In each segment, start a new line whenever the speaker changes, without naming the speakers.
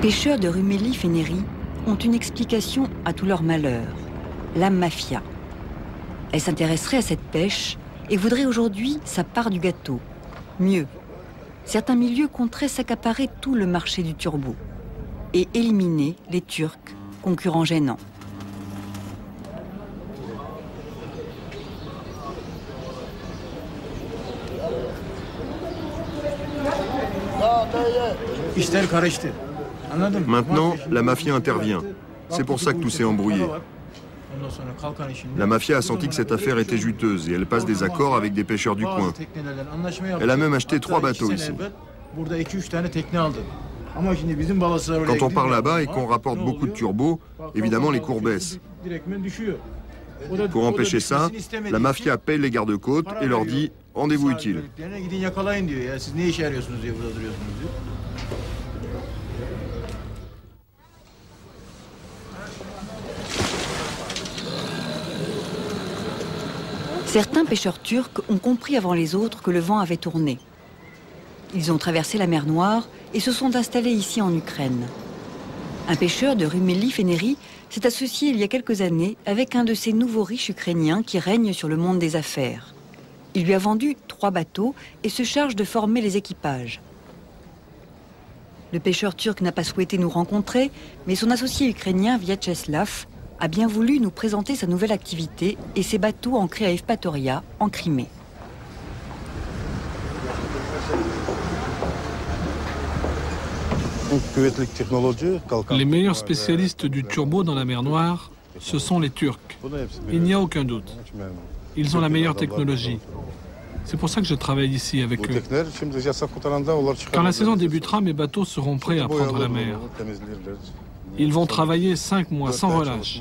pêcheurs de Rumeli Feneri ont une explication à tout leur malheur, la mafia. Elle s'intéresserait à cette pêche et voudrait aujourd'hui sa part du gâteau. Mieux, certains milieux compteraient s'accaparer tout le marché du turbo et éliminer les Turcs, concurrents gênants.
Maintenant, la mafia intervient. C'est pour ça que tout s'est embrouillé. La mafia a senti que cette affaire était juteuse et elle passe des accords avec des pêcheurs du coin. Elle a même acheté 3 bateaux ici. Quand on part là-bas et qu'on rapporte beaucoup de turbos, évidemment les cours baissent. Pour empêcher ça, la mafia paye les gardes-côtes et leur dit « rendez-vous utile ».
Certains pêcheurs turcs ont compris avant les autres que le vent avait tourné. Ils ont traversé la mer Noire et se sont installés ici en Ukraine. Un pêcheur de Rumeli Feneri s'est associé il y a quelques années avec un de ces nouveaux riches ukrainiens qui règnent sur le monde des affaires. Il lui a vendu 3 bateaux et se charge de former les équipages. Le pêcheur turc n'a pas souhaité nous rencontrer, mais son associé ukrainien Vyacheslav a bien voulu nous présenter sa nouvelle activité et ses bateaux ancrés à Evpatoria, en Crimée.
Les meilleurs spécialistes du turbo dans la mer Noire, ce sont les Turcs. Il n'y a aucun doute. Ils ont la meilleure technologie. C'est pour ça que je travaille ici avec eux. Quand la saison débutera, mes bateaux seront prêts à prendre la mer. Ils vont travailler 5 mois sans relâche.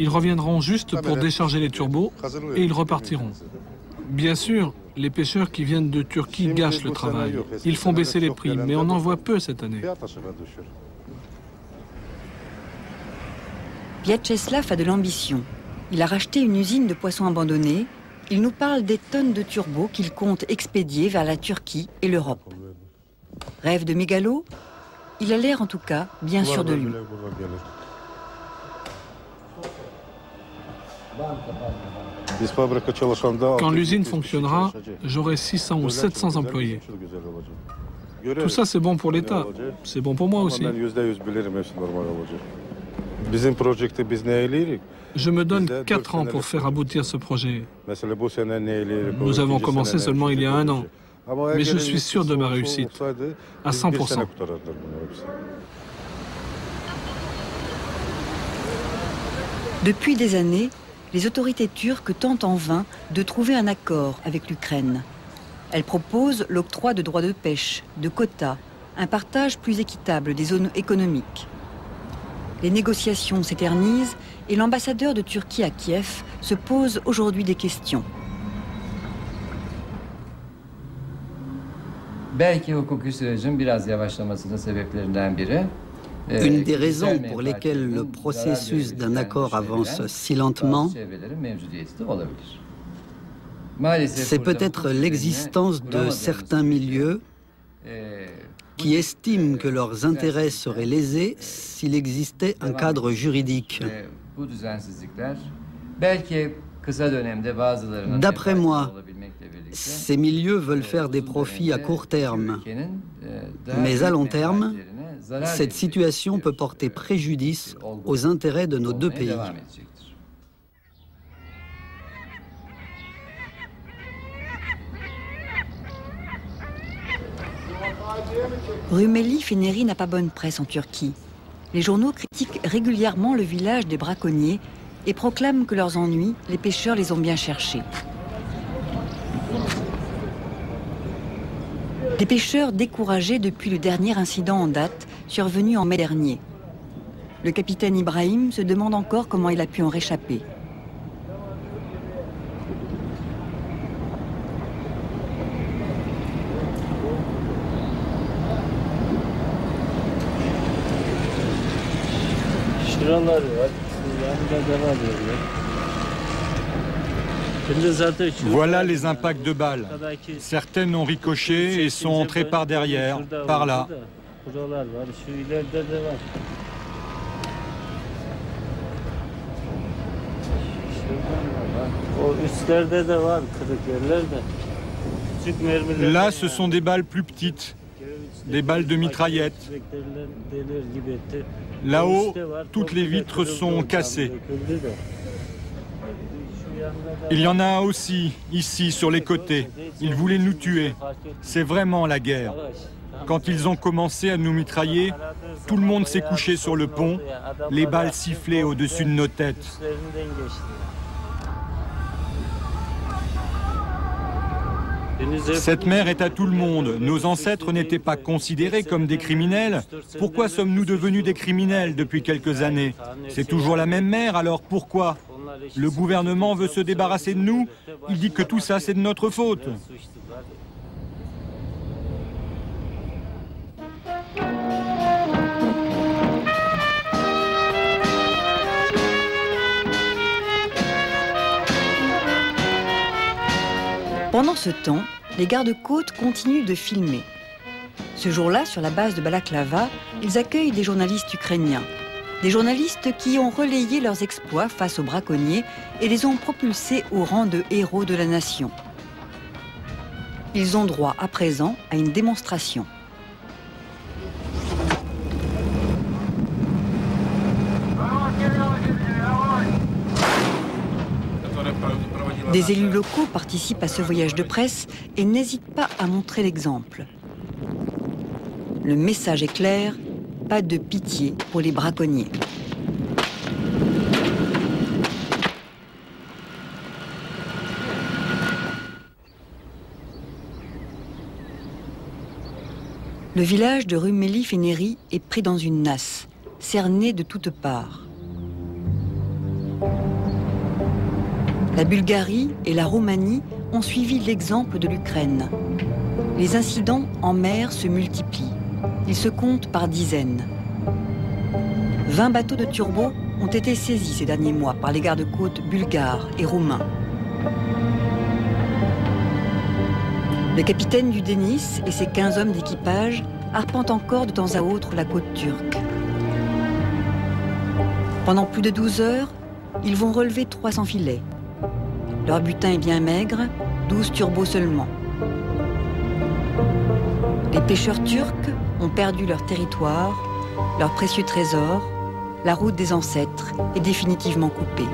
Ils reviendront juste pour décharger les turbos et ils repartiront. Bien sûr, les pêcheurs qui viennent de Turquie gâchent le travail. Ils font baisser les prix, mais on en voit peu cette année.
Vyacheslav a de l'ambition. Il a racheté une usine de poissons abandonnée. Il nous parle des tonnes de turbos qu'il compte expédier vers la Turquie et l'Europe. Rêve de mégalo? Il a l'air en tout cas bien sûr de lui.
Quand l'usine fonctionnera, j'aurai 600 ou 700 employés. Tout ça, c'est bon pour l'État. C'est bon pour moi aussi. Je me donne 4 ans pour faire aboutir ce projet. Nous avons commencé seulement il y a 1 an. Mais je suis sûr de ma réussite, à 100%.
Depuis des années, les autorités turques tentent en vain de trouver un accord avec l'Ukraine. Elles proposent l'octroi de droits de pêche, de quotas, un partage plus équitable des zones économiques. Les négociations s'éternisent et l'ambassadeur de Turquie à Kiev se pose aujourd'hui des questions.
Une des raisons pour lesquelles le processus d'un accord avance si lentement, c'est peut-être l'existence de certains milieux qui estiment que leurs intérêts seraient lésés s'il existait un cadre juridique. D'après moi, ces milieux veulent faire des profits à court terme, mais à long terme, cette situation peut porter préjudice aux intérêts de nos 2 pays.
Rumeli Feneri n'a pas bonne presse en Turquie. Les journaux critiquent régulièrement le village des braconniers et proclament que leurs ennuis, les pêcheurs les ont bien cherchés. Des pêcheurs découragés depuis le dernier incident en date, survenu en mai dernier. Le capitaine Ibrahim se demande encore comment il a pu en réchapper.
Voilà les impacts de balles. Certaines ont ricoché et sont entrées par derrière, par là. Là, ce sont des balles plus petites, des balles de mitraillettes. Là-haut, toutes les vitres sont cassées. Il y en a aussi, ici, sur les côtés. Ils voulaient nous tuer. C'est vraiment la guerre. Quand ils ont commencé à nous mitrailler, tout le monde s'est couché sur le pont, les balles sifflaient au-dessus de nos têtes. Cette mer est à tout le monde. Nos ancêtres n'étaient pas considérés comme des criminels. Pourquoi sommes-nous devenus des criminels depuis quelques années? C'est toujours la même mer, alors pourquoi? Le gouvernement veut se débarrasser de nous. Il dit que tout ça, c'est de notre faute.
Pendant ce temps, les gardes-côtes continuent de filmer. Ce jour-là, sur la base de Balaklava, ils accueillent des journalistes ukrainiens. Des journalistes qui ont relayé leurs exploits face aux braconniers et les ont propulsés au rang de héros de la nation. Ils ont droit à présent à une démonstration. Des élus locaux participent à ce voyage de presse et n'hésitent pas à montrer l'exemple. Le message est clair, pas de pitié pour les braconniers. Le village de Rumeli-Fénéry est pris dans une nasse, cerné de toutes parts. La Bulgarie et la Roumanie ont suivi l'exemple de l'Ukraine. Les incidents en mer se multiplient. Ils se comptent par dizaines. 20 bateaux de turbo ont été saisis ces derniers mois par les gardes-côtes bulgares et roumains. Le capitaine du Denis et ses 15 hommes d'équipage arpentent encore de temps à autre la côte turque. Pendant plus de 12 heures, ils vont relever 300 filets. Leur butin est bien maigre, 12 turbos seulement. Les pêcheurs turcs ont perdu leur territoire, leurs précieux trésors, la route des ancêtres est définitivement coupée.